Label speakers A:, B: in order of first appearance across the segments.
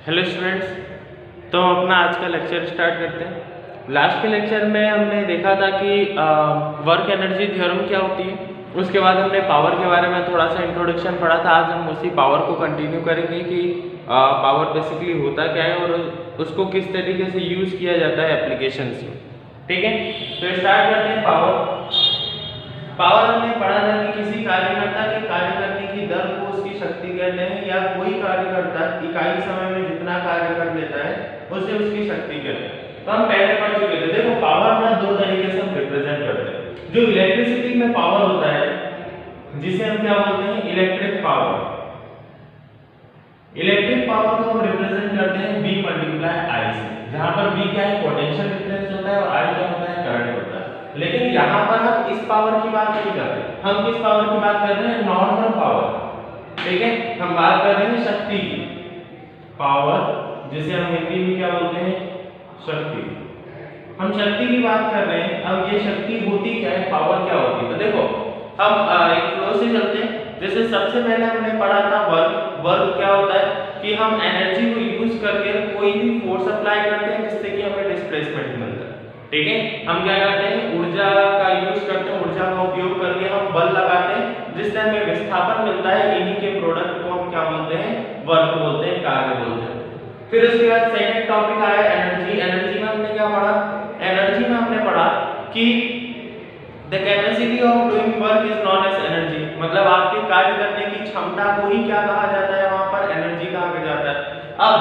A: Hello students. तो हम अपना आज का लेक्चर स्टार्ट करते हैं। लास्ट के लेक्चर में हमने देखा था कि वर्क एनर्जी थ्योरम क्या होती है। उसके बाद हमने पावर के बारे में थोड़ा सा इंट्रोडक्शन पढ़ा था। आज हम उसी पावर को कंटिन्यू करेंगे कि पावर बेसिकली होता क्या है और उसको किस तरीके से यूज़ किया जाता है एप्लीकेशंस में। ठीक है, तो स्टार्ट करते हैं। पावर हमने पढ़ा था कि किसी कार्यकर्ता के कार्य करने की दर को उसकी शक्ति कहते हैं, या कोई कार्यकर्ता इकाई समय में जितना कार्य कर लेता है उसे उसकी शक्ति कहते हैं। तो हम पहले पढ़ चुके थे। देखो, पावर ना दो तरीके से हम रिप्रेजेंट करते हैं। जो इलेक्ट्रिसिटी में पावर होता है जिसे हम क्या बोलते हैं, इलेक्ट्रिक पावर। इलेक्ट्रिक पावर को हम रिप्रेजेंट करते हैं V मल्टीप्लाई I से, जहां पर V क्या है, पोटेंशियल डिफरेंस होता है, और I क्या होता है, करंट होता है। लेकिन यहाँ पर हम इस पावर की बात नहीं कर रहे। हम किस पावर की बात कर रहे हैं, नॉर्मल पावर। ठीक है, हम बात कर रहे हैं शक्ति की पावर, जिसे हम हिंदी में क्या बोलते हैं, शक्ति। हम शक्ति की बात कर रहे हैं। अब ये शक्ति होती क्या है, पावर क्या होती है। तो देखो, हम एक फ्लो से चलते हैं। जैसे सबसे पहले हमने पढ़ा था वर्क क्या होता है कि हम एनर्जी को यूज करके कोई भी फोर्स अप्लाई करते हैं जिससे कि हमें डिस्प्लेसमेंट मिलता है। ठीक है, हम क्या करते हैं, ऊर्जा का यूज करते हैं, ऊर्जा का उपयोग करके हम बल लगाते हैं जिससे हमें विस्थापन मिलता है। इन्हीं के प्रोडक्ट को हम क्या बोलते हैं, वर्क बोलते हैं, कार्य बोलते हैं। फिर उसके बाद सेकंड टॉपिक आया एनर्जी। एनर्जी में हमने क्या पढ़ा, एनर्जी में हमने पढ़ा कि the capacity of doing work is known as energy. मतलब आपके कार्य करने की क्षमता को ही क्या कहा जाता है, वहां पर एनर्जी कहा जाता है। अब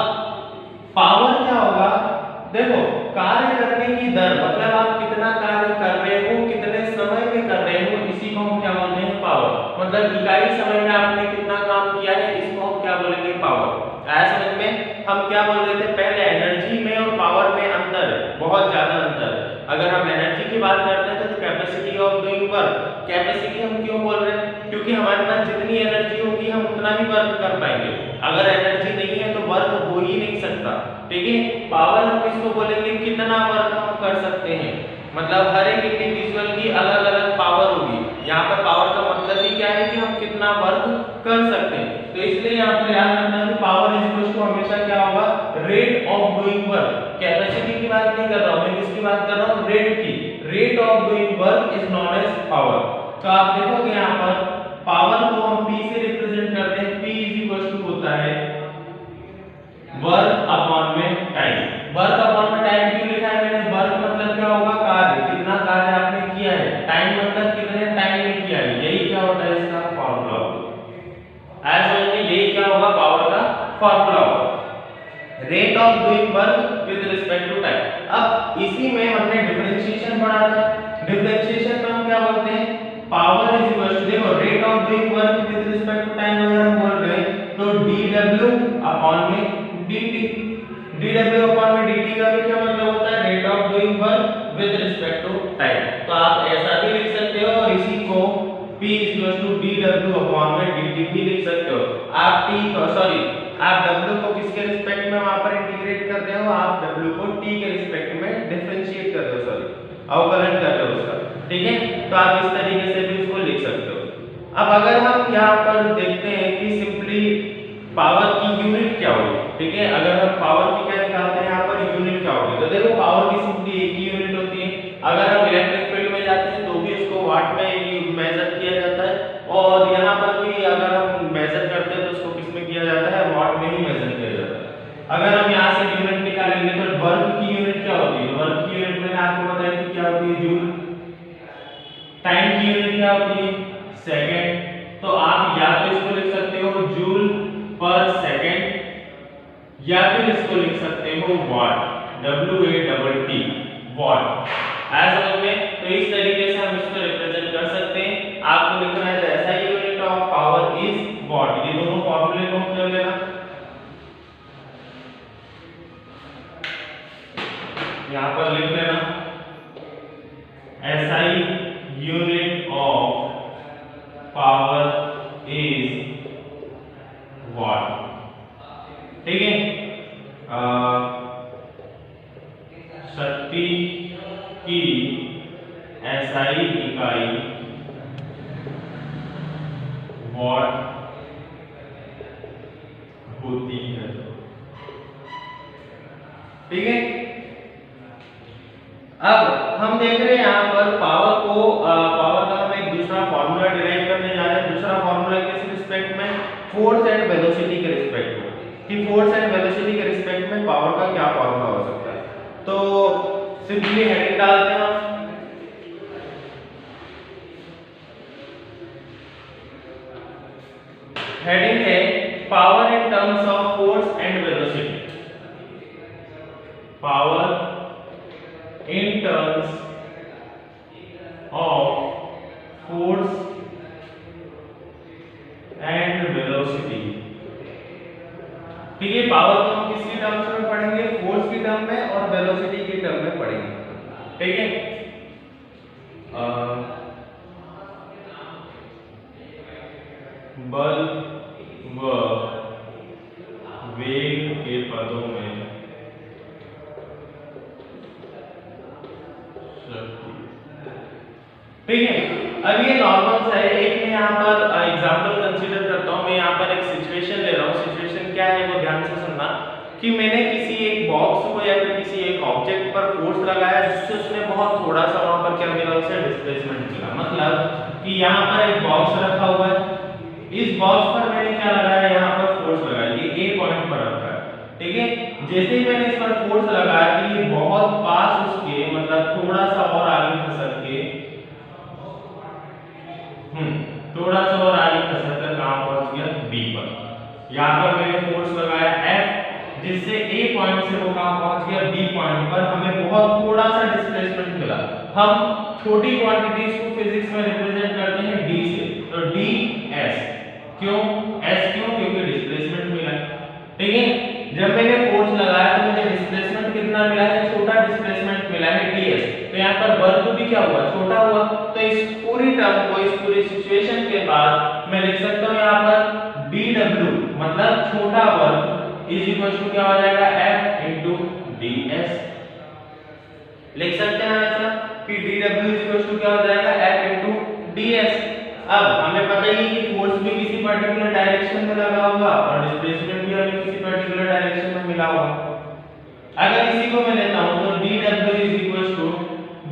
A: पावर क्या होगा, देखो, कार्य करने की दर, मतलब आप कितना कार्य कर रहे हो, कितने समय में कर रहे हो, इसी को हम क्या बोलते हैं, पावर। मतलब इकाई समय में आपने कितना काम किया है, इसको हम क्या बोलेंगे, पावर। आया समझ में। हम क्या बोल रहे थे पहले, एनर्जी में और पावर में अंतर है, बहुत ज्यादा अंतर है। अगर हम एनर्जी की बात करते हैं तो capacity of doing work. Capacity हम क्यों बोल रहे हैं, क्योंकि हमारे पास जितनी एनर्जी होगी हम उतना ही वर्क कर पाएंगे। अगर एनर्जी नहीं है तो वर्क हो ही नहीं सकता। ठीक है, पावर हम इसको बोलेंगे कितना वर्क हम कर सकते हैं। मतलब हर एक इंडिविजुअल की अलग अलग पावर होगी। यहाँ पर पावर का मतलब ही क्या है कि हम कितना वर्क कर सकते हैं। तो इसलिए यहाँ पर याद रखना है कि पावर इज इक्वल टू हमेशा क्या होगा, rate of doing work. Capacity की बात नहीं कर रहा हूँ मैं, किसकी बात कर रहा हूँ, रेट की। Rate of doing work is known as power. तो आप देखोगे यहाँ पर पावर को हम P से रिप्रेजेंट करते हैं। P इज इक्वल टू होता है वर्क अपॉन में टाइम। वर्क अपॉन में टाइम क्यों लिखा है मैंने, वर्क मतलब क्या होगा, कार्य, कितना कार्य आपने किया है। टाइम मतलब कितने टाइम में किया है। यही क्या होता है, इसका फार्मूला होगा। ऐसा समझिए, यही क्या होगा, पावर का फार्मूला होगा, rate of doing work with respect to time. अब इसी में हमने डिफरेंशिएशन पढ़ा था। डिफरेंशिएशन में हम क्या बोलते हैं, पावर इज इक्वल टू, देखो, rate of doing work with respect to time अगर हम बोल रहे हैं तो dw अपॉन में dt। dw अपॉन में dt का भी क्या मतलब होता है, rate of doing work with respect to time. तो आप ऐसा भी लिख सकते हो और इसी को p dw अपॉन में dt भी लिख सकते हो। आप आप w को किसके रिस्पेक्ट में वहां पर इंटीग्रेट कर रहे हो, आप w को t के रिस्पेक्ट में डिफरेंशिएट कर रहे हो, अवकलन कर रहे हो उसका। ठीक है, तो आप इस तरीके से भी उसको लिख सकते हो। अब अगर हम यहाँ पर देखते हैं कि सिंपली पावर की यूनिट क्या होगी। ठीक है, अगर हम पावर की क्या निकालते हैं, यहाँ पर यूनिट क्या होगी। तो देखो, पावर की सिंपली एक ही यूनिट होती है। अगर हम इलेक्ट्रिक फील्ड में जाते हैं तो भी इसको वाट में मेजर किया जाता है, और यहाँ पर भी अगर हम मेजर करते हैं तो उसको किस में किया जाता है, वाट में ही मेजर किया जाता है। अगर हम यहाँ से यूनिट निकालेंगे तो वर्क की यूनिट क्या होती है, वर्क की यूनिट मैंने आपको बताया कि क्या होती है, जूल। टाइम की यूनिट क्या होती है, सेकंड। तो आप या तो इसको लिख सकते हो जूल पर सेकंड, या फिर इसको लिख सकते हो वाट, WATT, वाट। ऐसा समझ में। तो इस तरीके से हम इसको रिप्रेजेंट कर सकते हैं। आपको लिखना है ऐसा unit of power is what. ये दोनों फॉर्मूले नोट कर लेना, यहां पर लिख लेना, SI unit of power is what. ठीक है, शक्ति की SI इकाई वाट होती है। ठीक है। अब हम देख रहे हैं यहाँ पर पावर का हम एक दूसरा फॉर्मूला डिराइव करने जा रहे हैं। दूसरा फॉर्मूला किस रिस्पेक्ट में, फोर्स एंड वेलोसिटी के रिस्पेक्ट में, कि फोर्स एंड वेलोसिटी के रिस्पेक्ट में पावर का क्या फॉर्मूला हो सकता है। तो सिंपली हेडिंग डालते हैं, हेडिंग है power in terms of force and velocity, power in terms of force and velocity। ठीक है, पावर को हम किसकी टर्म्स में पढ़ेंगे, फोर्स की टर्म में और वेलोसिटी की टर्म में पढ़ेंगे। ठीक है, बल व वेग के पदों में ठीक है। अब ये नॉर्मल सा है, एक मैं यहाँ पर एग्जांपल कंसीडर करता हूँ। मैं यहाँ पर एक सिचुएशन ले रहा हूँ। सिचुएशन क्या है वो ध्यान से सुनना, कि मैंने किसी एक बॉक्स को या फिर किसी एक ऑब्जेक्ट पर फोर्स लगाया जिससे उसने बहुत थोड़ा सा वहां पर क्या मिला, उसे डिस्प्लेसमेंट मिला। मतलब कि यहाँ पर एक बॉक्स रखा हुआ है, इस बॉक्स पर मैंने क्या लगाया, यहाँ पर फोर्स लगाया, ये ए पॉइंट पर रखा है। ठीक है, जैसे ही मैंने इस पर फोर्स लगाया कि ये बहुत पास उसके, मतलब थोड़ा सा और आगे खसक के थोड़ा सा और आगे खसक कर कहां पहुंच गया, बी पर। यहां पर मैंने फोर्स लगाया F, जिससे A पॉइंट से वो कहां पहुंच गया, B पॉइंट पर। हमें बहुत थोड़ा सा डिस्प्लेसमेंट मिला। हम छोटी क्वांटिटीज को फिजिक्स में रिप्रेजेंट करते हैं D से, तो ds। क्यों S, क्यों, क्योंकि डिस्प्लेसमेंट मिला। ठीक है, जब मैंने फोर्स लगाया तो मुझे डिस्प्लेसमेंट कितना मिला है, छोटा डिस्प्लेसमेंट मिला है ds। तो यहाँ पर वर्क भी क्या हुआ, छोटा हुआ। तो इस पूरी टर्म को, इस पूरी सिचुएशन के बाद मैं लिख सकता हूँ यहाँ पर dw, मतलब छोटा वर्क इज इक्वल टू क्या हो जाएगा, F इंटू ds। लिख सकते हैं ऐसा कि dw इज इक्वल टू क्या हो जाएगा, F इंटू ds। अब हमें पता ही है कि फोर्स भी किसी पर्टिकुलर डायरेक्शन में लगा होगा और डिस्प्लेसमेंट भी हमें किसी पर्टिकुलर डायरेक्शन में मिला होगा। अगर इसी को मैं लेता हूं तो dw is equal to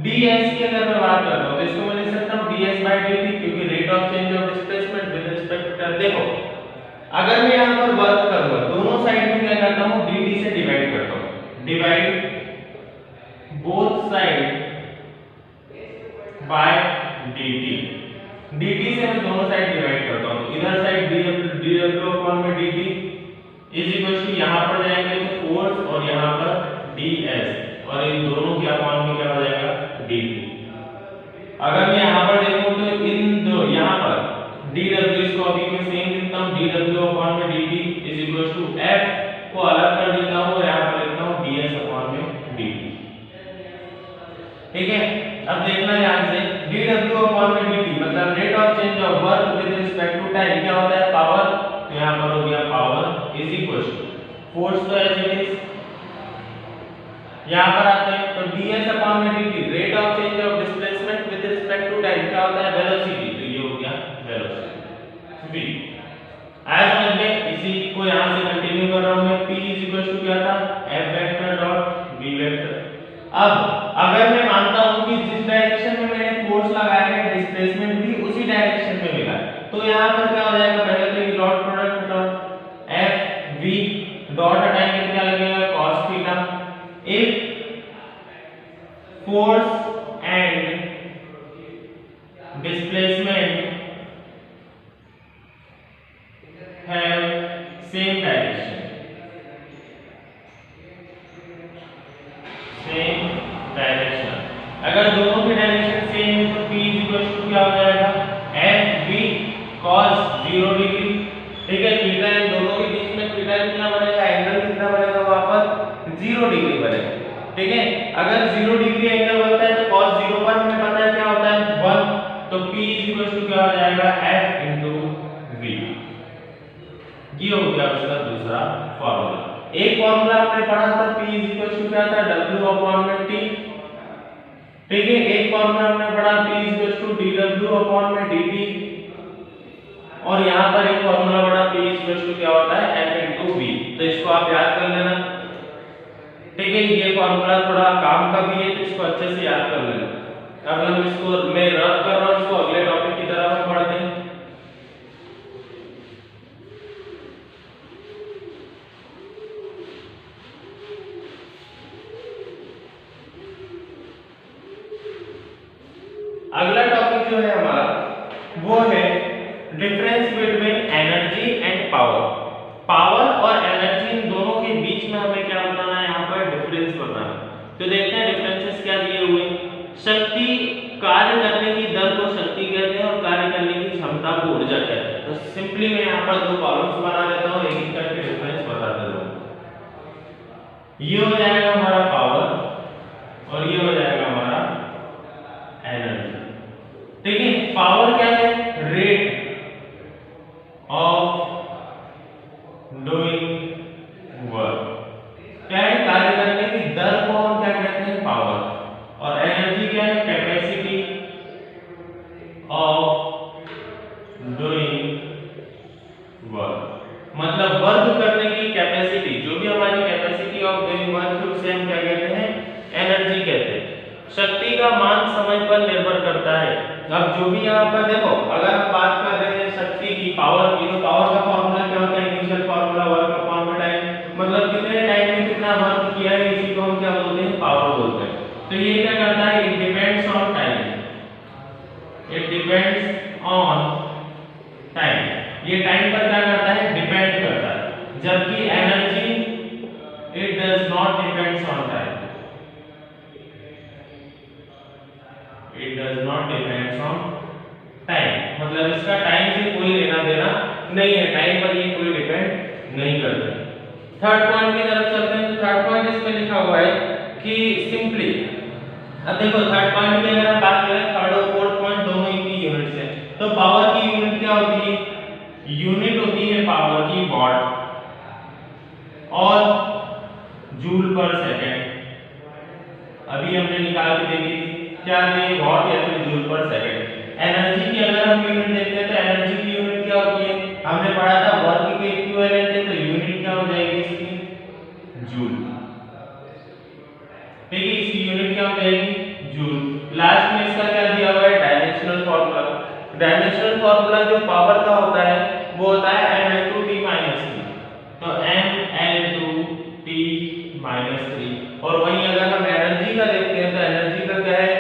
A: ds की अगर मैं बात करता हूं तो इसको मैं लिख सकता हूं ds बाय dt, क्योंकि rate of change of displacement with respect to. देखो, अगर मैं यहां पर वर्क करूंगा, दोनों साइड में क्या करता हूं, dt से डिवाइड करता हूं, divide both side by dt। dt से मैं दोनों साइड डिवाइड करता हूं, इधर साइड dw अपॉन में dt इज इक्वल टू, यहां पर जाएंगे तो फोर्स और यहां पर ds, और इन दोनों के अपॉन में क्या हो जाएगा, dt। अगर मैं यहां पर देखूं तो इन दो, यहां पर dw, इसको अभी मैं सेम लिखता हूं, dw अपॉन में dt is equal to f को अलग कर देता हूं और यहां पर लिखता हूं ds अपॉन में dt। ठीक है, अब देखना ध्यान से, dw अपॉन में dt मतलब rate of change of work with respect to time क्या होता है, पावर। तो यहां पर हो गया power is equal to force, तो एज इट इज। यहां पर आते हैं तो ds अपॉन में dt rate of change of displacement with respect to time क्या होता है, वेलोसिटी। तो ये हो गया वेलोसिटी v। आज समझ में, इसी को यहां से कंटिन्यू कर रहा हूं मैं। p इज इक्वल टू क्या था, f vector dot v vector. अब अगर मैं मानता हूं कि जिस डायरेक्शन में मैंने फोर्स लगाया है डिस्प्लेसमेंट भी उसी डायरेक्शन में मिला है, तो यहां पर क्या हो जाएगा, पहले तो ये डॉट प्रोडक्ट उठाओ, f v डॉट हटाएंगे तो क्या लगेगा, cos theta. If force and displacement have same direction, same direction, अगर दोनों की डायरेक्शन सेम है तो p इक्वल टू क्या हो जाएगा, f v cos 0 डिग्री। ठीक है, थीटा इन दोनों के बीच में थीटा कितना बनेगा, एंगल कितना बनेगा, वहां पर 0 डिग्री बनेगा। ठीक है, अगर 0 डिग्री एंगल बनता है तो cos 0 पर हमें पता है क्या होता है, 1। तो p इक्वल टू क्या हो जाएगा, f इंटू v। ये हो गया उसका दूसरा फार्मूला। एक फार्मूला हमने पढ़ा था, p इक्वल टू क्या था, w अपॉन में t। ठीक है, एक फार्मूला हमने पढ़ा p equal to dw upon में dt, और यहां पर एक फार्मूला पढ़ा p इक्वल टू क्या होता है, f इंटू v। तो इसको आप याद कर लेना। ठीक है, ये फॉर्मूला थोड़ा काम का भी है तो इसको अच्छे से याद कर लेना। अब हम इसको मैं रफ कर रहा हूँ, इसको अगले टॉपिक की तरफ हम पढ़ते हैं। अगला टॉपिक जो है हमारा वो है difference between energy and power. Power और एनर्जी इन दोनों के बीच में हमें क्या बताना है, यहाँ पर डिफरेंस बताना है। तो देखते हैं डिफरेंसेस क्या दिए हुए। शक्ति, कार्य करने की दर को शक्ति कहते हैं और कार्य करने की क्षमता को ऊर्जा कहते हैं। तो सिंपली मैं यहाँ पर दो कॉलम्स बना देता हूँ, एक एक करके डिफरेंस बता देता हूँ। ये हो जाएगा हमारा पावर और ये हो जाएगा हमारा एनर्जी। ठीक है, पावर क्या है, रेट ऑफ डूइंग वर्क, क्या है, कार्य करने की दर को हम क्या कहते हैं, पावर। और एनर्जी क्या है, कैपेसिटी ऑफ डूइंग वर्क, मतलब वर्क करने की कैपेसिटी, जो भी हमारी कैपेसिटी ऑफ डूइंग वर्क है उसे हम क्या कहते हैं, एनर्जी कहते हैं। शक्ति का मान समय पर निर्भर करता है। अब जो भी यहाँ पर देखो, अगर हम बात कर रहे हैं शक्ति की, पावर की, तो पावर का फॉर्मूला क्या होता है, initial formula work upon time, मतलब कितने टाइम में कितना वर्क किया है, इसी को हम क्या बोलते हैं, पावर बोलते हैं। तो ये क्या करता है, it depends on time, it depends on time, ये टाइम पर क्या करता है, डिपेंड करता है। जबकि energy it does not depends on time, it does not depends on time, मतलब इसका टाइम से कोई लेना देना नहीं है, टाइम पर ये कोई डिपेंड नहीं करता। थर्ड पॉइंट की तरफ चलते हैं। तो थर्ड पॉइंट इसमें लिखा हुआ है कि सिंपली, अब देखो थर्ड पॉइंट की अगर हम बात करें, थर्ड और फोर्थ पॉइंट दोनों इनकी यूनिट्स हैं। तो पावर की यूनिट क्या होती है, यूनिट होती है पावर की वॉट और जूल पर सेकंड। अभी हमने निकाल के देखी थी, क्या थे, वॉट या फिर जूल पर सेकंड। एनर्जी की अगर हम यूनिट देखते हैं तो एनर्जी की यूनिट क्या होती है, हमने पढ़ा था वर्क के इक्विवेलेंट है, तो यूनिट क्या हो जाएगी इसकी, जूल। ठीक है, इसकी यूनिट क्या हो जाएगी, जूल। लास्ट में इसका क्या दिया हुआ है, डायमेंशनल फार्मूला। डायमेंशनल फार्मूला जो पावर का होता है वो होता है mL2T - 3, तो mL2T - 3। और वहीं अगर हम एनर्जी का देखते हैं तो एनर्जी का क्या है,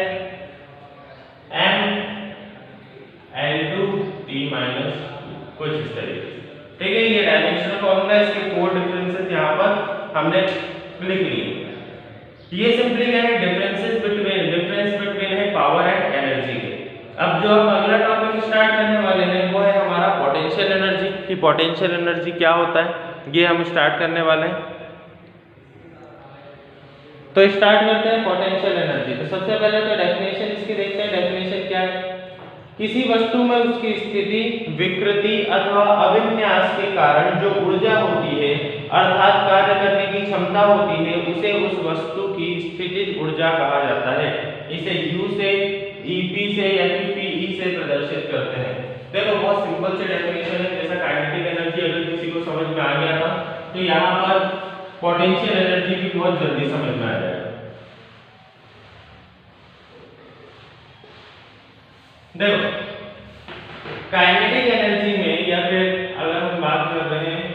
A: mL2T - 2, कुछ इस तरीके से। ठीक है, ये डायमेंशनल फार्मूला, इसके 4 डिफरेंसेस यहाँ पर हमने लिख लिए। ये सिंपली क्या है, डिफरेंस बिटवीन है पावर एंड एनर्जी के। अब जो हम अगला टॉपिक स्टार्ट करने वाले हैं वो है हमारा पोटेंशियल एनर्जी। कि पोटेंशियल एनर्जी क्या होता है, ये हम स्टार्ट करने वाले हैं। तो स्टार्ट करते हैं पोटेंशियल एनर्जी। तो सबसे पहले तो डेफिनेशन इसकी देखते हैं। डेफिनेशन क्या है, किसी वस्तु में उसकी स्थिति, विकृति अथवा अभिविन्यास के कारण जो ऊर्जा होती है अर्थात कार्य करने की क्षमता होती है, उसे उस वस्तु की स्थितिज ऊर्जा कहा जाता है। इसे U से, EP से या फिर PE से प्रदर्शित करते हैं। देखो बहुत सिंपल से डेफिनेशन है, जैसा काइनेटिक एनर्जी अगर किसी को समझ में आ गया था तो यहाँ पर पोटेंशियल एनर्जी भी बहुत जल्दी समझ में आ जाएगा। देखो काइनेटिक एनर्जी में या फिर अगर हम बात कर रहे हैं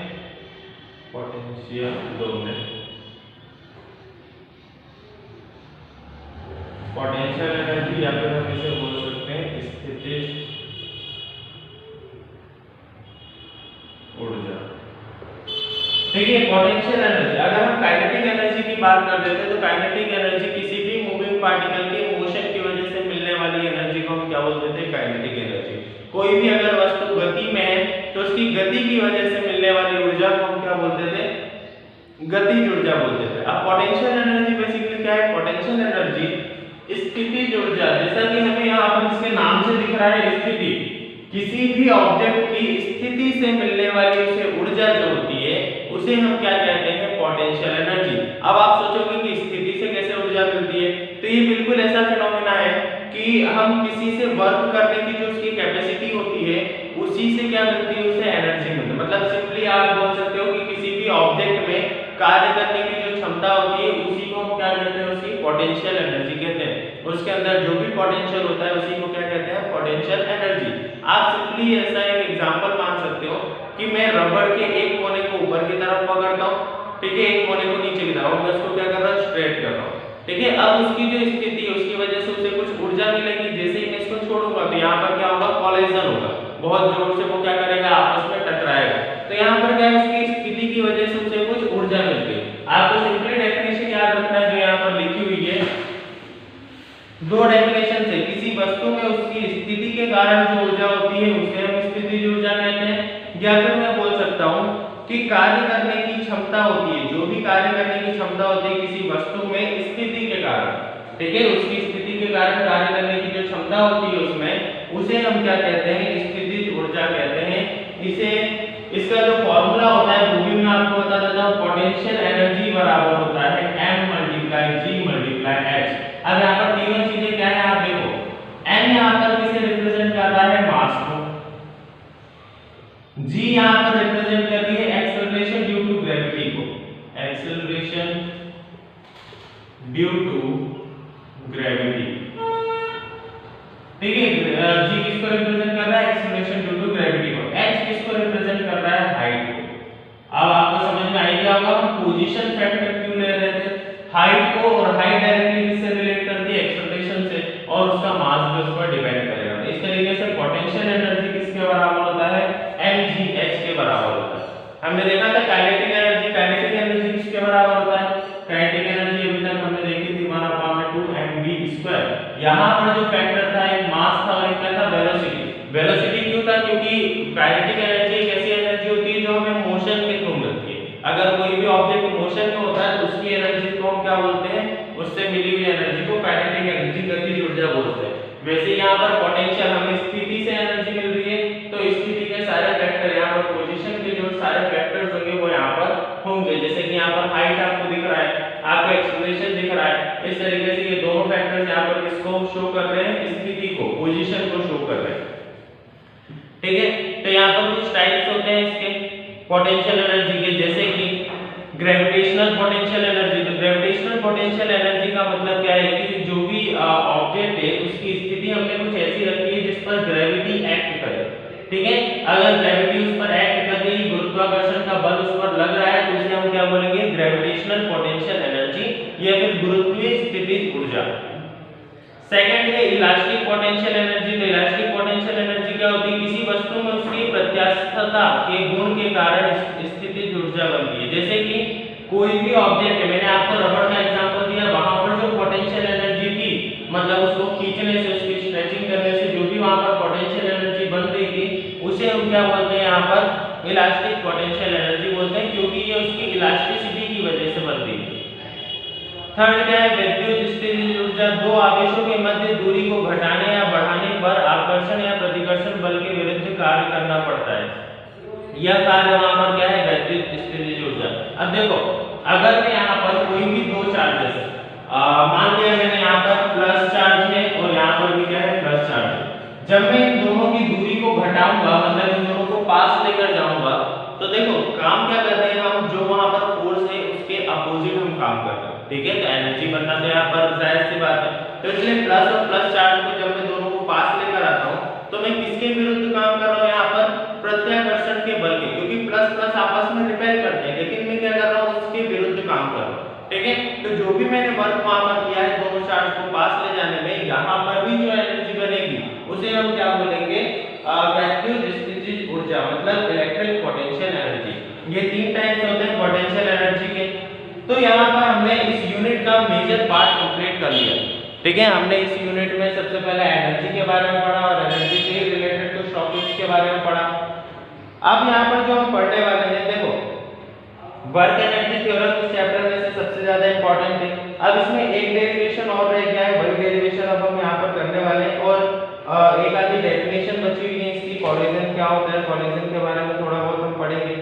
A: पोटेंशियल, 2 मिनट, पोटेंशियल एनर्जी या फिर हम इसे बोल सकते हैं स्थितिज ऊर्जा। ठीक है, पोटेंशियल एनर्जी, अगर हम काइनेटिक एनर्जी की बात कर देते हैं तो काइनेटिक एनर्जी किसी भी मूविंग पार्टिकल के मोशन की वजह से मिलने वाली एनर्जी को हम क्या बोलते थे, काइनेटिक एनर्जी। कोई भी अगर वस्तु गति में है तो उसकी गति की वजह से मिलने वाली ऊर्जा को हम क्या बोलते थे, गतिज ऊर्जा बोलते थे। अब पोटेंशियल एनर्जी बेसिकली क्या है, पोटेंशियल एनर्जी स्थितिज ऊर्जा, जैसा कि हमें यहाँ पर इसके नाम से दिख रहा है स्थिति, किसी भी ऑब्जेक्ट की स्थिति से मिलने वाली उसे ऊर्जा जो होती है उसे हम क्या कहते हैं, पोटेंशियल एनर्जी। अब आप सोचोगे कि स्थिति से कैसे ऊर्जा मिलती है, तो ये बिल्कुल ऐसा फिनोमेना है कि हम किसी से वर्क करने की जो उसकी कैपेसिटी होती है उसी से क्या मिलती है, उसे एनर्जी मिलती है। मतलब सिंपली आप बोल सकते हो कि किसी भी ऑब्जेक्ट में कार्य करने की जो क्षमता होती है उसी को हम क्या कहते हैं, उसकी पोटेंशियल एनर्जी कहते हैं। उसके अंदर जो भी पोटेंशियल होता है उसी को क्या कहते हैं, पोटेंशियल एनर्जी। आप सिंपली ऐसा एक एग्जांपल मान सकते हो कि मैं रबड़ के एक कोने को ऊपर की तरफ पकड़ता हूँ, ठीक है, एक कोने को नीचे की तरफ, मैं उसको क्या कर रहा हूँ, स्ट्रेट कर रहा हूँ, ठीक है। अब उसकी जो स्थिति है उसकी वजह से उसे कुछ ऊर्जा मिलेगी, जैसे ही मैं इसको छोड़ूंगा तो यहाँ पर क्या होगा, कॉलिजन होगा, बहुत जोर से वो क्या करेगा, आपस में टकराएगा। तो यहाँ पर क्या है, उसकी स्थिति की वजह से उसे कुछ ऊर्जा मिलती है। आपको सिंपली डेफिनेशन याद रखना है जो यहाँ पर लिखी हुई है, दो डेफिनेशन से किसी वस्तु में उसकी स्थिति के कारण जो ऊर्जा होती है उसे हम स्थितिज ऊर्जा कहते हैं। या फिर मैं बोल सकता हूँ कि कार्य करने की क्षमता होती है, जो भी कार्य करने की क्षमता होती है किसी वस्तु में स्थिति के कारण, ठीक है, उसकी स्थिति के कारण कार्य करने की जो क्षमता होती है उसमें, उसे हम क्या कहते हैं, स्थितिज ऊर्जा कहते हैं। इसे इसका जो फॉर्मूला होता है वो भी मैं आपको बता देता हूँ, पोटेंशियल एनर्जी बराबर होता है m × g × h। अब यहाँ पर तीनों चीजें क्या है आप देखो, m यहाँ पर किसे रिप्रेजेंट कर रहा है, मास को, g यहाँ पर रिप्रेजेंट कर रही है एक्सेलरेशन ड्यू टू ग्रेविटी को, एक्सेलरेशन ड्यू टू ग्रेविटी, ठीक है। g किसको रिप्रेजेंट कर रहा है, एक्सेलरेशन ड्यू टू ग्रेविटी को, h किसको रिप्रेजेंट कर रहा है, हाइट को। अब आपको समझ में आई गया होगा हम पोजीशन फैक्टर क्यों ले रहे थे, हाइट को, और हाइट डायरेक्टली किससे रिलेट करती है, एक्सेलरेशन से, और उसका मास भी उस पर डिपेंड करेगा। इस तरीके से पोटेंशियल एनर्जी किसके बराबर होता है, mgh के बराबर होता है। हमने देखा था काइनेटिक एनर्जी किसके बराबर होता है, काइनेटिक एनर्जी अभी तक हमने देखी थी 1/2mv²। यहाँ पर जो फैक्टर था एक मास था और एक क्या था, वेलोसिटी। वेलोसिटी क्यों था, क्योंकि काइनेटिक एनर्जी एक ऐसी एनर्जी होती है जो हमें मोशन के थ्रू मिलती है। अगर कोई भी ऑब्जेक्ट मोशन में होता है तो उसकी एनर्जी को हम क्या बोलते हैं, उससे मिली हुई एनर्जी को काइनेटिक एनर्जी, गतिज ऊर्जा बोलते हैं। वैसे यहाँ पर पोटेंशियल हमें स्थिति से एनर्जी मिल रही है, तो स्थिति के सारे फैक्टर यहाँ पर पोजीशन के जो सारे फैक्टर्स होंगे वो यहाँ पर होंगे। जैसे कि यहाँ पर हाइट आपको दिख रहा है, आपको एक्सेलरेशन दिख रहा है, इस तरीके से ये दोनों फैक्टर्स यहाँ पर किसको शो कर रहे हैं, स्थिति को, पोजीशन को शो कर रहे हैं, ठीक है। तो यहाँ पर कुछ टाइप्स होते हैं इसके पोटेंशियल एनर्जी के, जैसे कि ग्रेविटेशनल पोटेंशियल एनर्जी। तो ग्रेविटेशनल पोटेंशियल एनर्जी का मतलब क्या है कि जो भी ऑब्जेक्ट है उसकी स्थिति हमने कुछ ऐसी रखी है जिस पर ग्रेविटी एक्ट करे, ठीक है। अगर ग्रेविटी उस पर एक्ट कर रही, गुरुत्वाकर्षण का बल उस पर लग रहा है तो उसे हम क्या बोलेंगे, ग्रेविटेशनल पोटेंशियल एनर्जी या फिर गुरुत्वीय स्थितिज ऊर्जा। सेकंड है इलास्टिक पोटेंशियल एनर्जी। तो इलास्टिक पोटेंशियल एनर्जी क्या होती है, किसी वस्तु में उसकी प्रत्यास्थता के गुण के कारण स्थितिज ऊर्जा बनती है। जैसे कि कोई भी ऑब्जेक्ट है, मैंने आपको रबड़ का एग्जांपल दिया, वहां पर जो पोटेंशियल एनर्जी थी, मतलब उसको खींचने से, उसकी स्ट्रेचिंग करने से जो भी वहां पर पोटेंशियल एनर्जी बन रही थी उसे हम क्या बोलते हैं, यहाँ पर इलास्टिक पोटेंशियल एनर्जी बोलते हैं, क्योंकि ये उसकी इलास्टिसिटी की वजह से बन रही है। थर्ड क्या है, विद्युत स्थितिज ऊर्जा। दो आवेशों के मध्य दूरी को घटाने या बढ़ाने पर आकर्षण या प्रतिकर्षण बल के विरुद्ध कार्य करना पड़ता है। यह कार्य वहां पर क्या है, विद्युत स्थितिज ऊर्जा। अब देखो, अगर मैं यहाँ पर कोई भी दो चार्जेस, मान लिया मैंने यहाँ पर प्लस चार्ज है और यहाँ पर भी क्या है, प्लस चार्ज है। जब मैं इन दोनों की दूरी को घटाऊंगा, मतलब इन दोनों को पास लेकर जाऊंगा, तो देखो काम क्या कर रहे हैं हम, जो वहां पर फोर्स है उसके अपोजिट हम काम कर रहे हैं, ठीक है। तो एनर्जी बनना तो यहाँ पर जाहिर सी बात है। तो इसलिए प्लस और प्लस चार्ज को जब मैं दोनों को पास लेकर आता हूँ तो मैं किसके विरुद्ध काम कर रहा हूँ, यहाँ पर प्रत्याकर्षण के बल के, क्योंकि प्लस प्लस आपस में रिपेल करते हैं, लेकिन मैं क्या कर रहा हूँ, उसके विरुद्ध काम कर रहा हूँ, ठीक है। तो जो भी मैंने वर्क वहां पर किया है दोनों चार्ज को पास ले जाने में, यहाँ पर भी जो एनर्जी बनेगी उसे हम क्या बोलेंगे, विद्युत स्थितिज ऊर्जा, मतलब इलेक्ट्रिक पोटेंशियल एनर्जी। ये तीन टाइप्स होते हैं पोटेंशियल एनर्जी के। तो यहाँ पर हमने इस यूनिट का मेजर पार्ट कंप्लीट कर लिया, ठीक है। हमने इस यूनिट में सबसे पहले एनर्जी के बारे में पढ़ा और एनर्जी से रिलेटेड कुछ टॉपिक्स के बारे में पढ़ा। अब यहाँ पर जो हम पढ़ने वाले हैं, देखो वर्क एनर्जी थ्योरम इस चैप्टर में से सबसे ज्यादा इंपॉर्टेंट है। अब इसमें एक डेरिवेशन और रह गया है, वही डेरिवेशन अब हम यहाँ पर करने वाले हैं, और एक आधी डेफिनेशन बची हुई है इसकी, कॉलिजन क्या होता है, कॉलिजन के बारे में थोड़ा बहुत हम पढ़ेंगे।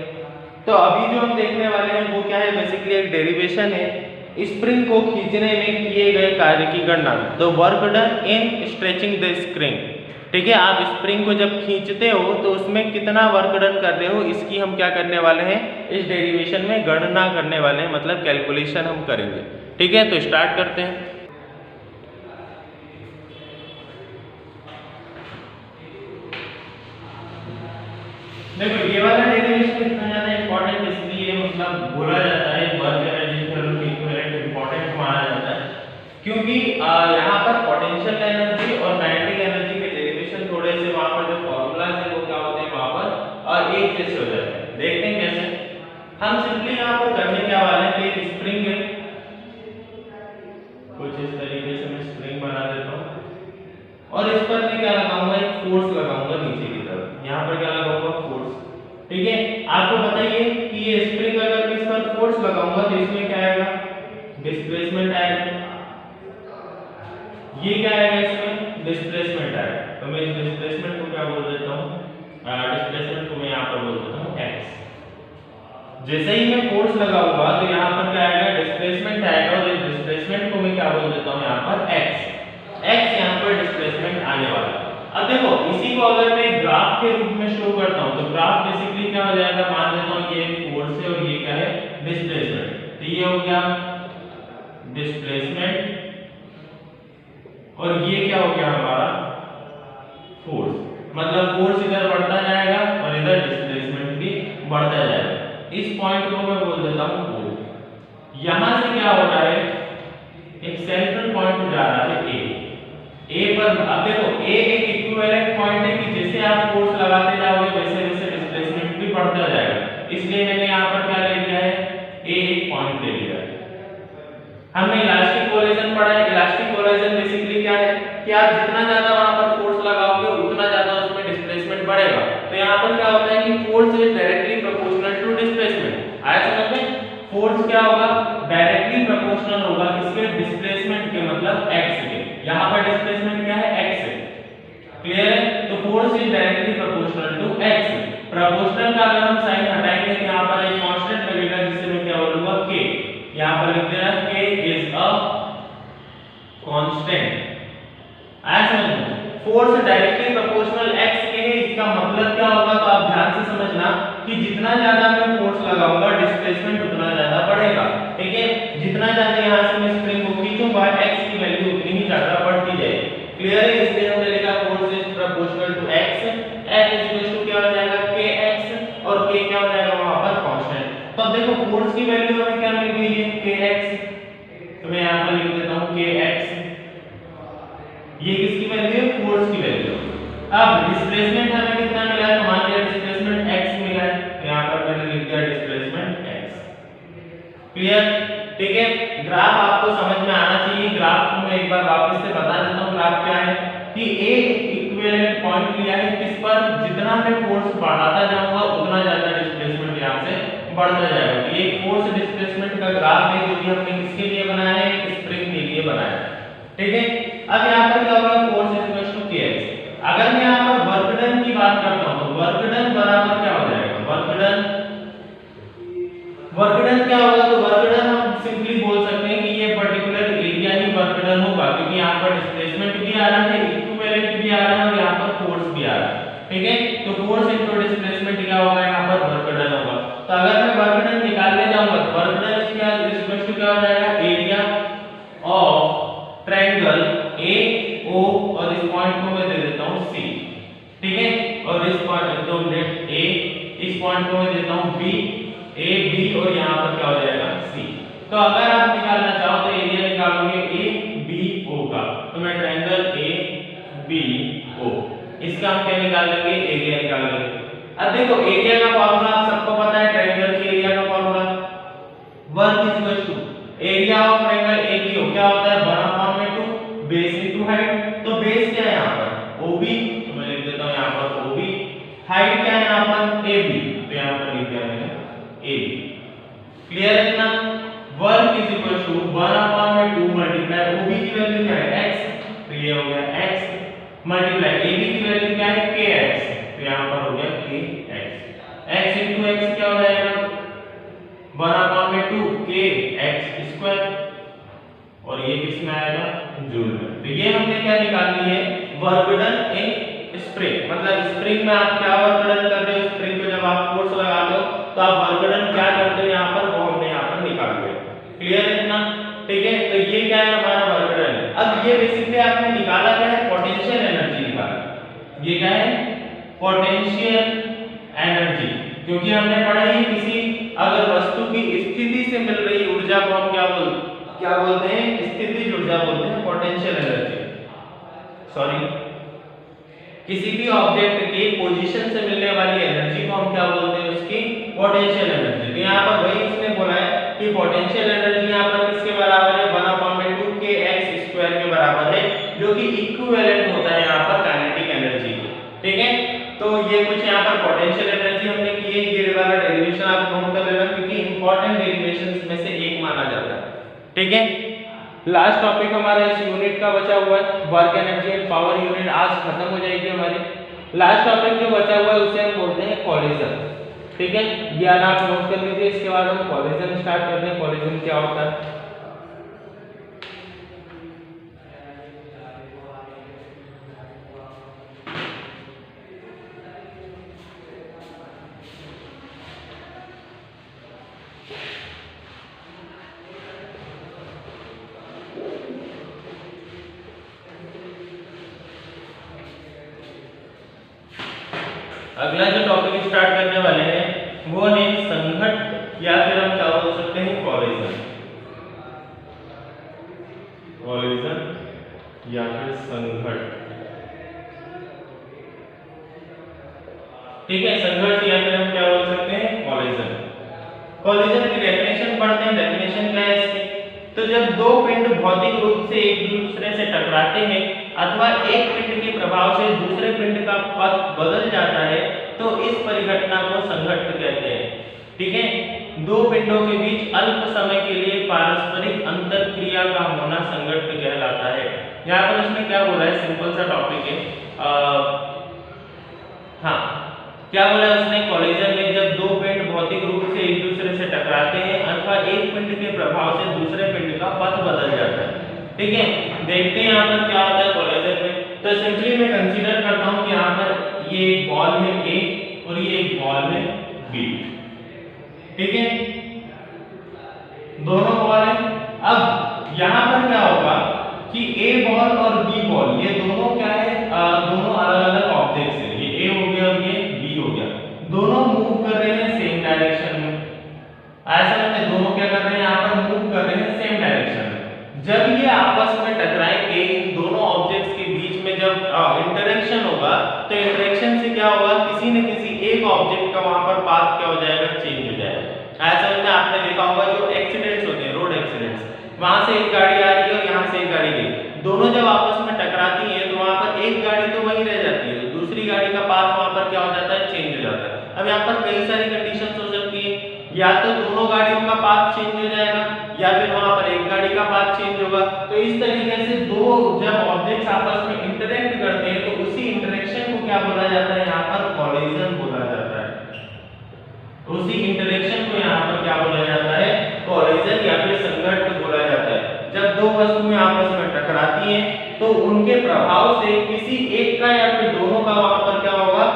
A: तो अभी जो हम देखने वाले हैं वो क्या है, बेसिकली एक डेरिवेशन है, स्प्रिंग को खींचने में किए गए कार्य की गणना, the work done in stretching the spring, ठीक है। आप स्प्रिंग को जब खींचते हो तो उसमें कितना वर्क डन कर रहे हो, इसकी हम क्या करने वाले हैं, इस डेरिवेशन में गणना करने वाले हैं, मतलब कैलकुलेशन हम करेंगे। ठीक है, तो स्टार्ट करते हैं। देखो ये वाला डेरिवेशन इतना ज्यादा इंपॉर्टेंट इसलिए मतलब बोला जाता है, वर्क एनर्जी थ्योरम के इक्विवेलेंट इंपॉर्टेंट माना जाता है, क्योंकि यहाँ पर पोटेंशियल एनर्जी और काइनेटिक एनर्जी के डेरिवेशन थोड़े से वहां पर जो फॉर्मूलाज है वो क्या होते हैं वहां पर और एक जैसे हो जाते हैं। देखते हैं कैसे। हम सिंपली यहाँ पर करने क्या वाले हैं कि एक स्प्रिंग है, कुछ इस तरीके से मैं स्प्रिंग बना देता हूँ और इस पर मैं क्या लगाऊंगा, एक फोर्स लगाऊंगा नीचे की तरफ। यहाँ पर क्या लगाऊंगा, फोर्स। ठीक है, आपको बताइए कि ये स्प्रिंग अगर मैं इस पर फोर्स लगाऊंगा तो इसमें क्या आएगा, डिस्प्लेसमेंट आएगा। ये क्या आएगा, इसमें डिस्प्लेसमेंट आएगा। तो मैं इस डिस्प्लेसमेंट को क्या बोल देता हूँ, डिस्प्लेसमेंट को मैं यहाँ पर बोल देता हूँ x। जैसे ही मैं फोर्स लगाऊंगा तो यहाँ पर क्या आएगा, डिस्प्लेसमेंट आएगा और इस डिस्प्लेसमेंट को मैं क्या बोल देता हूँ यहाँ पर x। x यहाँ पर डिस्प्लेसमेंट आने वाला है। अब देखो इसी को अगर मैं ग्राफ के रूप में शो करता हूँ तो ग्राफ बेसिकली क्या हो जाएगा, मान लेता हूँ ये फोर्स है और ये क्या है, डिस्प्लेसमेंट। तो ये हो गया डिस्प्लेसमेंट और ये क्या हो गया हमारा फोर्स। मतलब फोर्स इधर बढ़ता जाएगा और इधर डिस्प्लेसमेंट भी बढ़ता जाएगा। इस पॉइंट को मैं बोल देता हूँ O। यहां से क्या हो रहा है, एक सेंट्रल पॉइंट जा रहा है ए पर। अब देखो ए एक इक्विवेलेंट पॉइंट है कि जैसे आप फोर्स लगाते जाओगे वैसे वैसे डिस्प्लेसमेंट भी बढ़ता जाएगा। इसलिए मैंने यहाँ पर क्या ले लिया है, ए एक पॉइंट ले लिया है। हमने इलास्टिक कोलिजन पढ़ा है। इलास्टिक कोलिजन बेसिकली क्या है कि आप जितना ज्यादा वहां पर फोर्स लगाओगे उतना ज्यादा उसमें डिस्प्लेसमेंट बढ़ेगा। तो यहाँ पर क्या होता है कि force is directly proportional to displacement. आया समझ में? फोर्स क्या होगा, डायरेक्टली प्रोपोर्शनल होगा किसके, डिस्प्लेसमेंट के, मतलब x के। यहाँ पर डिस्प्लेसमेंट क्या है, x है। क्लियर है? तो force is directly proportional to x। Proportional का अगर हम साइन हटाएंगे तो यहाँ पर एक कांस्टेंट लगेगा जिसे मैं क्या बोलूंगा, k। यहाँ पर लिख देना k इज अ कांस्टेंट। आया समझ में? फोर्स डायरेक्टली प्रोपोर्शनल x के है, इसका मतलब क्या होगा, तो आप ध्यान से समझना कि जितना ज्यादा मैं फोर्स लगाऊंगा डिस्प्लेसमेंट उतना ज्यादा बढ़ेगा। ठीक है, जितना ज्यादा यहाँ से मैं स्प्रिंग को खींचूंगा x की वैल्यू उतनी ही ज्यादा बढ़ती जाएगी। क्लियर है? इसलिए हमने लिखा force is proportional to x, f is to क्या हो जाएगा, kx, और k क्या हो जाएगा वहां पर कांस्टेंट। तो अब देखो फोर्स की वैल्यू हमें क्या मिल गई है, kx। तो मैं यहाँ पर लिख देता हूँ kx। ये किसकी वैल्यू है, फोर्स की वैल्यू। अब डिस्प्लेसमेंट हमें कितना मिला है, तो मान लिया डिस्प्लेसमेंट x मिला है, तो यहाँ पर मैंने लिख दिया डिस्प्लेसमेंट x। क्लियर? ठीक है, ग्राफ आपको समझ में आना चाहिए। ग्राफ को मैं एक बार वापस से बता देता हूँ। ग्राफ क्या है कि ए इक्विवेलेंट पॉइंट लिया है किस पर, जितना मैं फोर्स बढ़ाता जाऊंगा उतना ज्यादा डिस्प्लेसमेंट यहाँ से बढ़ता जाएगा। तो ये फोर्स डिस्प्लेसमेंट का ग्राफ है जो कि हमने किसके लिए बनाया है, स्प्रिंग के लिए बनाया है। ठीक है, अब यहाँ पर क्या होगा, force is equal to kx। अगर मैं यहाँ पर वर्क डन की बात करता हूँ तो वर्क डन बराबर क्या हो जाएगा, वर्क डन क्या होगा, तो वर्क डन हम सिंपली बोल सकते हैं कि ये पर्टिकुलर एरिया ही वर्क डन होगा, क्योंकि यहाँ पर डिस्प्लेसमेंट भी आ रहा है, इक्विवेलेंट भी आ रहा है और यहाँ पर फोर्स भी आ रहा है। ठीक है, तो फोर्स इनटू डिस्प्लेसमेंट क्या होगा, यहाँ पर वर्क डन होगा। तो अगर मैं वर्क डन निकालने जाऊंगा तो वर्क डन क्या हो जाएगा, एरिया ऑफ ट्रायंगल AO और इस पॉइंट को मैं दे देता हूँ C। ठीक है, और इस पॉइंट तो लेट A, इस पॉइंट को मैं देता हूँ B, A B और यहाँ पर क्या हो जाएगा C। तो अगर आप निकालना चाहो तो एरिया निकालोगे ABO का, तो मैं ट्रायंगल ABO, इसका हम क्या निकाल लेंगे, एरिया निकाल लेंगे। अब देखो एरिया का फॉर्मूला आप सबको पता है, ट्रायंगल के एरिया का formula work is equal to area of triangle ABO क्या होता है, 1/2 बेस इनटू हाइट। तो बेस क्या है यहाँ पर, OB, तो मैं लिख देता हूँ यहाँ पर OB। हाइट क्या है यहाँ पर, AB, तो यहाँ पर लिख दिया मैंने AB। क्लियर है इतना? Work is equal to 1/2 multiply OB की वैल्यू क्या है, x, तो ये हो गया x, मल्टीप्लाई AB की वैल्यू क्या है, kx, तो यहाँ पर हो गया kx। x इनटू x क्या हो जाएगा, 1/2 kx स्क्वायर, और ये किस में आएगा, जूल में। तो ये हमने क्या निकाल ली है, वर्क डन इन स्प्रिंग, मतलब स्प्रिंग में आप क्या वर्क डन कर रहे हो, स्प्रिंग पे जब आप फोर्स लगाते हो तो आप वर्क डन क्या करते हो यहाँ पर, वो हमने यहाँ पर निकाल दिया। क्लियर है इतना? ठीक है, तो ये क्या है हमारा वर्क डन है। अब ये बेसिकली आपने निकाला क्या है, पोटेंशियल एनर्जी निकाला। ये क्या है, पोटेंशियल एनर्जी, क्योंकि हमने पढ़ा ही किसी अगर वस्तु की स्थिति से मिल रही ऊर्जा को हम क्या बोलते हैं, स्थितिज ऊर्जा बोलते हैं, पोटेंशियल एनर्जी। सॉरी, किसी भी ऑब्जेक्ट के पोजीशन से मिलने वाली एनर्जी को हम क्या बोलते हैं, उसकी पोटेंशियल एनर्जी। तो यहाँ पर वही उसने बोला है कि पोटेंशियल एनर्जी यहाँ पर किसके बराबर है, 1/2 kx² के बराबर है, जो कि इक्विवेलेंट होता है यहाँ पर काइनेटिक एनर्जी के। ठीक है, तो ये कुछ यहाँ पर पोटेंशियल एनर्जी हमने की है। ये वाला डेरिवेशन आप नोट कर लेना, क्योंकि इंपॉर्टेंट डेरिवेशंस में से एक माना जाता है। ठीक है, लास्ट टॉपिक हमारा इस यूनिट का बचा हुआ है, work energy and power unit आज खत्म हो जाएगी हमारी। लास्ट टॉपिक जो बचा हुआ है उसे हम बोलते हैं कॉलिजन। ठीक है, ज्ञान आप नोट कर लीजिए, इसके बाद हम कॉलिजन स्टार्ट करते हैं। कॉलिजन क्या होता है, अगला जो टॉपिक स्टार्ट करने वाले हैं वो है संघट्ट, या फिर हम क्या बोल सकते हैं, कॉलिजन। कॉलिजन या फिर संघट्ट। ठीक है, संघट्ट या फिर हम क्या बोल सकते हैं, कॉलिजन। कॉलिजन की डेफिनेशन पढ़ते हैं। डेफिनेशन क्या है इसकी, तो जब दो पिंड भौतिक रूप से एक दूसरे से टकराते हैं अथवा एक पिंड के प्रभाव से दूसरे पिंड का पथ बदल जाता है तो इस परिघटना को संघट्ट कहते हैं। ठीक है, दो पिंडों के बीच अल्प समय के लिए पारस्परिक अंतरक्रिया का होना संघट्ट कहलाता है। यहाँ पर उसने क्या बोला है, सिंपल सा टॉपिक है। हाँ, क्या बोला उसने, कॉलिजन में जब दो पिंड भौतिक रूप से एक दूसरे से टकराते हैं अथवा एक पिंड के प्रभाव से दूसरे पिंड का पथ बदल जाता है। ठीक है, देखते हैं यहाँ पर क्या होता है कॉलिजन में। तो सिंपली मैं कंसीडर करता हूँ कि यहाँ पर ये एक बॉल है ए और ये एक बॉल है बी। ठीक है, दोनों बॉल है। अब यहाँ पर क्या होगा कि ए बॉल और बी बॉल ये दोनों क्या है, दोनों अलग अलग ऑब्जेक्ट्स हैं। ये ए हो गया और ये बी हो गया, दोनों मूव कर रहे हैं सेम डायरेक्शन में। ऐसा नहीं, दोनों क्या कर रहे हैं, यहाँ पर मूव कर रहे हैं सेम डायरेक्शन में। जब ये आपस में टकराएंगे, इन दोनों ऑब्जेक्ट्स के बीच में जब इंटरेक्शन होगा तो इंटरेक्शन से क्या होगा, किसी न किसी एक ऑब्जेक्ट का वहां पर पाथ क्या हो जाएगा, चेंज हो जाएगा। ऐसा में आपने देखा होगा जो एक्सीडेंट्स होते हैं, रोड एक्सीडेंट्स, वहां से एक गाड़ी आ रही है और यहाँ से एक गाड़ी गई, दोनों जब आपस में टकराती है तो वहां पर एक गाड़ी तो वहीं रह जाती है, दूसरी गाड़ी का पाथ वहां पर क्या हो जाता है, चेंज हो जाता है। अब यहाँ पर कई सारी कंडीशंस हो सकती है, या तो दोनों गाड़ियों का पाथ चेंज हो जाएगा या फिर वहां पर एक गाड़ी का पाथ चेंज होगा। तो इस तरीके से दो जब ऑब्जेक्ट्स आपस में इंटरेक्ट करते हैं तो उसी इंटरेक्शन को क्या बोला जाता है, यहाँ पर कॉलिजन बोला जाता है। उसी इंटरेक्शन को यहाँ पर क्या बोला जाता है, कॉलिजन या फिर संघट्ट बोला जाता है। जब दो वस्तुएं आपस में टकराती हैं तो उनके प्रभाव से किसी एक का या फिर दोनों का वहां पर क्या होगा,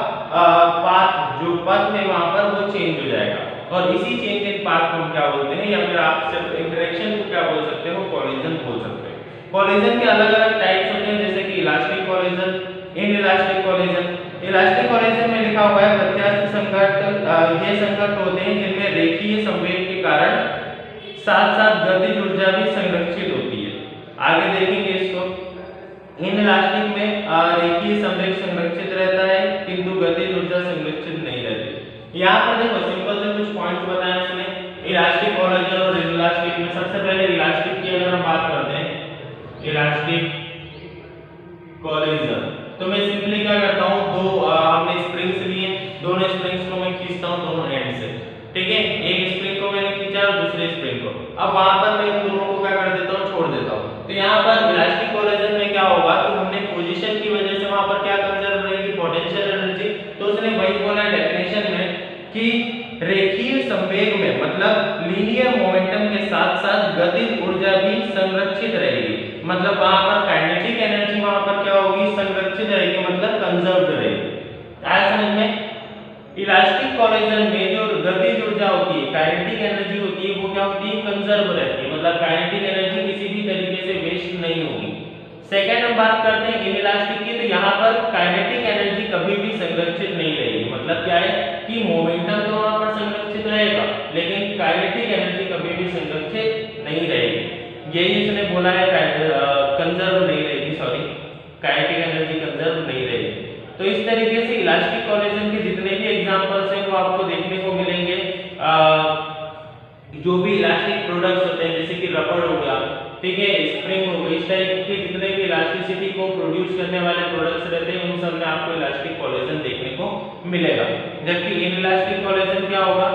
A: पाथ जो पथ है वहां पर वो चेंज हो जाएगा, और इसी चेंज इन पाथ को हम क्या बोलते हैं, या फिर आप सिर्फ इंटरेक्शन को क्या बोल सकते हो, कॉलिजन बोल सकते हैं। कॉलिजन के अलग अलग टाइप्स होते हैं, जैसे कि elastic collision, inelastic collision. Elastic collision में लिखा हुआ है प्रत्यास्थ संघट्ट, ये संघट्ट होते हैं जिनमें रेखीय संवेग के कारण साथ साथ गतिज ऊर्जा भी संरक्षित होती है। आगे देखेंगे इसको। इनइलास्टिक में रेखीय संवेग संरक्षित रहता है किंतु गतिज ऊर्जा संरक्षित नहीं रहती। यहाँ पर देखो सिंपल से कुछ पॉइंट्स बताए इसने, इलास्टिक कॉलिजन और इनइलास्टिक में। सबसे पहले इलास्टिक की अगर हम बात करते हैं, इलास्टिक कॉलिजन, तो मैं सिंपली क्या करता हूँ, दो हमने स्प्रिंग्स लिए, दोनों स्प्रिंग्स को मैं खींचता हूँ दोनों एंड से। ठीक है, एक स्प्रिंग को मैंने खींचा और दूसरे स्प्रिंग को, अब वहां पर मैं इन दोनों को क्या कर देता हूँ, छोड़ देता हूँ। तो यहाँ पर इलास्टिक कॉलिजन में क्या होगा कि हमने पोजीशन की वजह से वहां पर क्या कंजर्व रहेगी, पोटेंशियल एनर्जी। तो उसने वही बोला डेफिनेशन में कि रेखीय संवेग में मतलब लीनियर मोमेंटम के साथ साथ गतिज ऊर्जा भी संरक्षित रहेगी। मतलब वहां पर काइनेटिक एनर्जी वहां पर क्या होगी, संरक्षित रहेगी, मतलब कंजर्व्ड रहेगी। आया समझ में? इलास्टिक कोलिजन में जो गतिज ऊर्जा होती है, काइनेटिक एनर्जी होती है, वो क्या होती है, कंजर्व रहती है, मतलब काइनेटिक एनर्जी किसी भी तरीके से वेस्ट नहीं होगी। सेकंड हम बात करते हैं इनइलास्टिक की, तो यहाँ पर काइनेटिक एनर्जी कभी भी संरक्षित नहीं रहेगी। मतलब क्या है कि मोमेंटम तो वहां पर संरक्षित रहेगा, लेकिन काइनेटिक एनर्जी कभी भी संरक्षित नहीं रहेगी। यही इसने बोला है, कंजर्व नहीं रहेगी, सॉरी, काइनेटिक एनर्जी कंजर्व नहीं रहेगी। तो इस तरीके से इलास्टिक कोलिजन के जितने भी एग्जांपल्स हैं वो आपको देखने को मिलेंगे। जो भी इलास्टिक प्रोडक्ट्स होते हैं, जैसे कि रबड़ हो गया, ठीक है, स्प्रिंग हो गई, इस टाइप के जितने भी इलास्टिसिटी को प्रोड्यूस करने वाले प्रोडक्ट्स रहते हैं, उन सब में आपको इलास्टिक कोलिजन देखने को मिलेगा। जबकि इनइलास्टिक कोलिजन क्या होगा,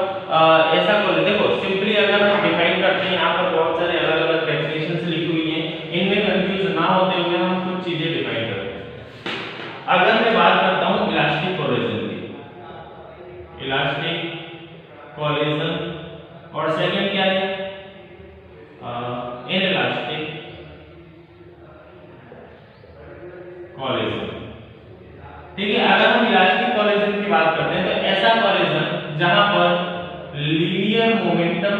A: ऐसा कोलिजन, देखो सिंपली अगर हम डिफाइन करते हैं, यहाँ पर बहुत सारे अलग अलग डेफिनेशंस लिखी हुई हैं, इनमें कंफ्यूज ना होते हुए हम कुछ चीजें डिफाइन करते हैं। अगर मैं बात करता हूँ इलास्टिक कोलिजन की, इलास्टिक कोलिजन, और सेकंड क्या है, इनइलास्टिक कोलिजन। ठीक है, अगर हम इलास्टिक कोलिजन की बात करते हैं तो ऐसा कोलिजन जहां पर linear momentum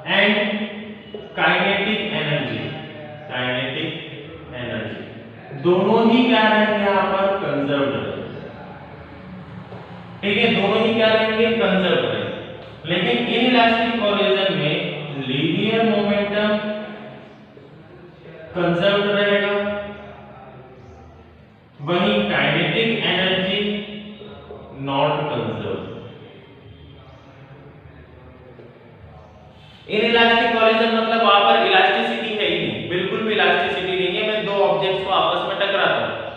A: and kinetic energy दोनों ही क्या रहेंगे, यहाँ पर कंजर्व्ड रहेंगे। ठीक है, दोनों ही क्या रहेंगे, कंजर्व्ड रहेंगे। लेकिन इनइलास्टिक कोलिजन में लीनियर मोमेंटम कंजर्व्ड रहेगा, वहीं kinetic energy not conserved. Inelastic collision मतलब वहां पर इलास्टिसिटी है ही नहीं, बिल्कुल भी इलास्टिसिटी नहीं है। मैं दो ऑब्जेक्ट्स को आपस में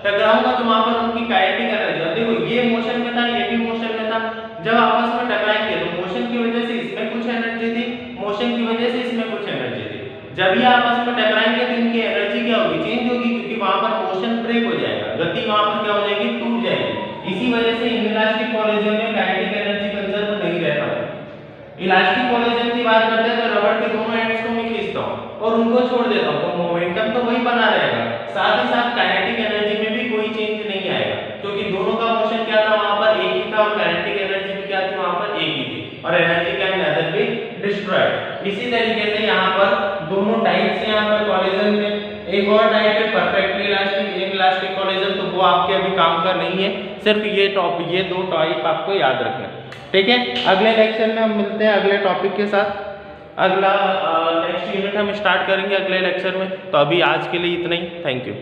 A: टकराऊंगा तो वहां पर उनकी काइनेटिक एनर्जी, देखो ये मोशन में था, ये भी मोशन में था, जब आपस में टकराएंगे तो मोशन की वजह से इसमें कुछ एनर्जी थी, मोशन की वजह से इसमें कुछ एनर्जी थी। जब ये आपस में टकराएंगे तो इनकी एनर्जी क्या होगी, चेंज होगी, क्योंकि वहां पर मोशन ब्रेक हो जाएगा, गति वहां पर क्या हो जाएगी, टूट जाएगी। इसी वजह से इनइलास्टिक कोलिजन में काइनेटिक एनर्जी कंजर्व नहीं रहता। इलास्टिक कोलिजन की बात करते हैं तो रबड़ के दोनों एंड्स को मैं खींचता हूं और उनको छोड़ देता हूं, तो मोमेंटम तो वही बना रहेगा, साथ ही साथ काइनेटिक एनर्जी में भी कोई चेंज नहीं आएगा, क्योंकि दोनों का मोशन क्या था, वहां पर एक ही था, और काइनेटिक एनर्जी भी क्या थी, वहां पर एक ही थी, और energy can nether be destroyed. इसी तरीके से यहाँ पर दोनों टाइप से यहाँ पर कोलिजन में एक और टाइप है परफेक्टली इलास्टिक, इनइलास्टिक कोलिजन, तो वो आपके अभी काम का नहीं है, सिर्फ ये दो टाइप आपको याद रखना है। ठीक है, अगले लेक्चर में हम मिलते हैं अगले टॉपिक के साथ। अगला नेक्स्ट यूनिट हम स्टार्ट करेंगे अगले लेक्चर में। तो अभी आज के लिए इतना ही, थैंक यू।